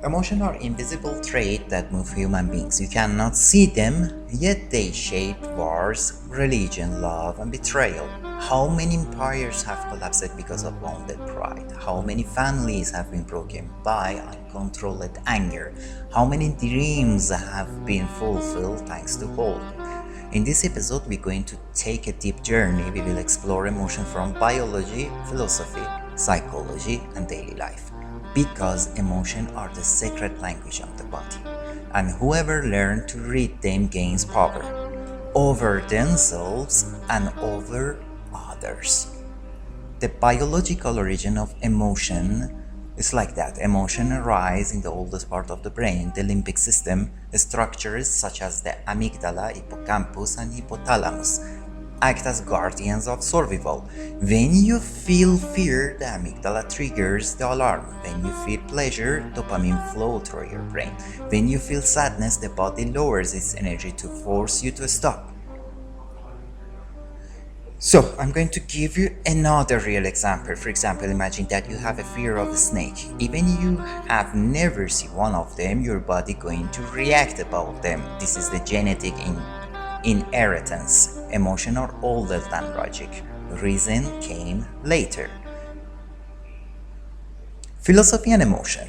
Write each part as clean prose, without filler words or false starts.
Emotions are invisible traits that move human beings. You cannot see them, yet they shape wars, religion, love, and betrayal. How many empires have collapsed because of wounded pride? How many families have been broken by uncontrolled anger? How many dreams have been fulfilled thanks to hope? In this episode, we're going to take a deep journey. We will explore emotion from biology, philosophy, psychology, and daily life. Because emotions are the sacred language of the body, and whoever learns to read them gains power over themselves and over others. The biological origin of emotion is like that. Emotion arise in the oldest part of the brain, the limbic system. Structures such as the amygdala, hippocampus, and hypothalamus act as guardians of survival. When you feel fear, the amygdala triggers the alarm. When you feel pleasure, dopamine flows through your brain. When you feel sadness, the body lowers its energy to force you to stop. So, I'm going to give you another real example. For example, imagine that you have a fear of a snake. Even you have never seen one of them, your body going to react about them. This is the genetic inheritance. Emotion are older than logic. Reason came later. Philosophy and emotion.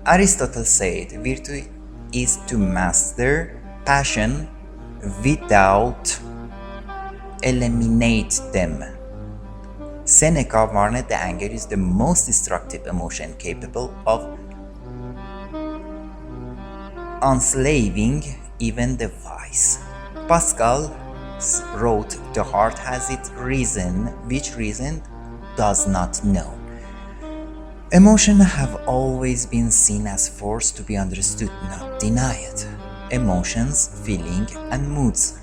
Aristotle said, virtue is to master passion without eliminate them. Seneca warned that anger is the most destructive emotion capable of enslaving even the wise. Pascal wrote, the heart has its reason, which reason does not know. Emotions have always been seen as force to be understood, not denied. Emotions, feeling, and moods.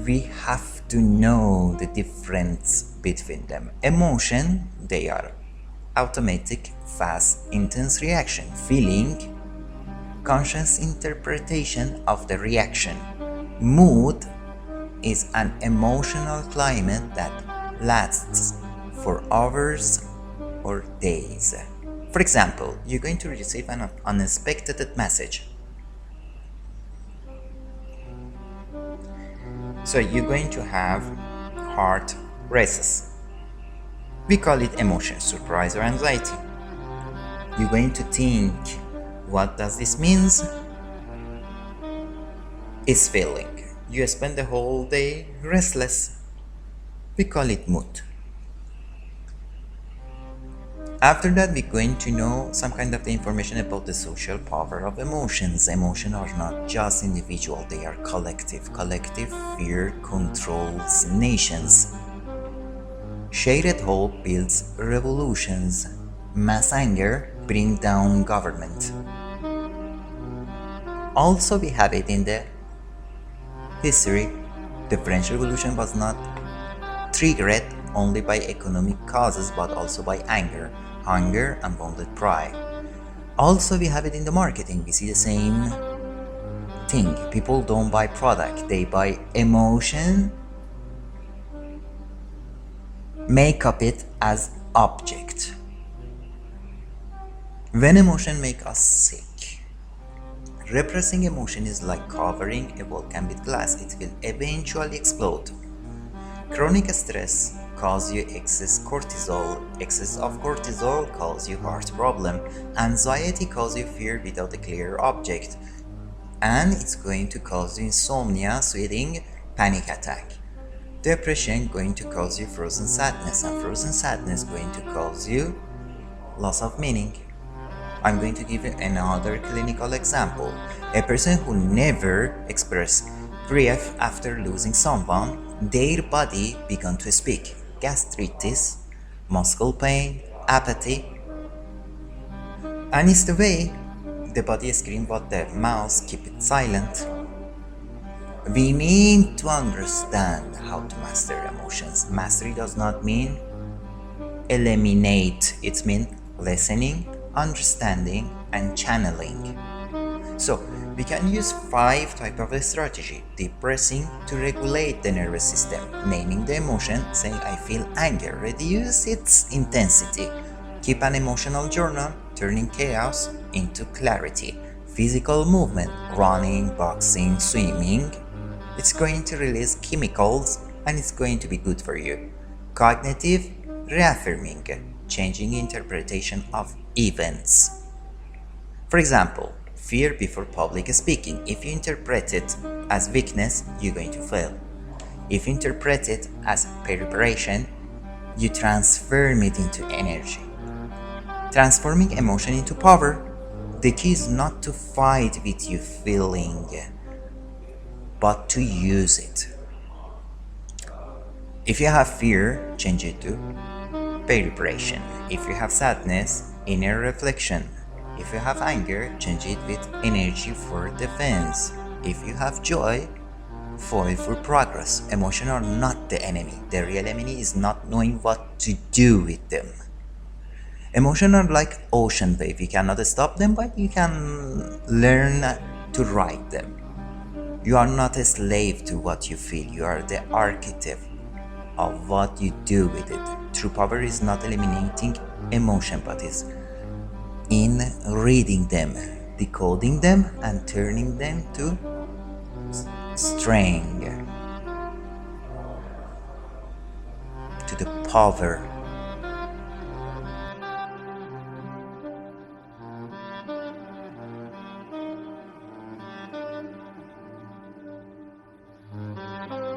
We have to know the difference between them. Emotion, they are automatic, fast, intense reaction. Feeling, conscious interpretation of the reaction. Mood is an emotional climate that lasts for hours or days. For example, you're going to receive an unexpected message. So you're going to have heart races. We call it emotion, surprise or anxiety. You're going to think, what does this mean? It's feeling. You spend the whole day restless. We call it mood. After that, we're going to know some kind of the information about the social power of emotions. Emotions are not just individual, they are collective. Collective fear controls nations. Shared hope builds revolutions. Mass anger brings down government. Also, we have it in the history. The French Revolution was not triggered only by economic causes but also by anger, hunger, and wounded pride. Also, we have it in the marketing. We see the same thing. People don't buy product, they buy emotion, make up it as object. When emotion make us sick, repressing emotion is like covering a volcano with glass. It will eventually explode. Chronic stress causes you excess cortisol. Excess of cortisol causes you heart problem. Anxiety causes you fear without a clear object. And it's going to cause you insomnia, sweating, panic attack. Depression going to cause you frozen sadness, and frozen sadness going to cause you loss of meaning. I'm going to give you another clinical example. A person who never expressed grief after losing someone, their body began to speak. Gastritis, muscle pain, apathy. And it's the way the body screams but the mouth keep it silent. We need to understand how to master emotions. Mastery does not mean eliminate. It means listening, understanding, and channeling. So We can use 5 types of strategy. Deep breathing to regulate the nervous system. Naming the emotion, saying I feel anger, reduce its intensity. Keep an emotional journal, turning chaos into clarity. Physical movement, running, boxing, swimming. It's going to release chemicals and it's going to be good for you. Cognitive, reaffirming, changing interpretation of events. For example, fear before public speaking. If you interpret it as weakness, you're going to fail. If you interpret it as preparation, you transform it into energy. Transforming emotion into power. The key is not to fight with your feeling, but to use it. If you have fear, change it to preparation. If you have sadness, inner reflection. If you have anger, change it with energy for defense. If you have joy, fuel for progress. Emotions are not the enemy. The real enemy is not knowing what to do with them. Emotions are like ocean wave. You cannot stop them, but you can learn to ride them. You are not a slave to what you feel. You are the architect of what you do with it. True power is not eliminating emotion, but is in reading them, decoding them, and turning them to strength, to the power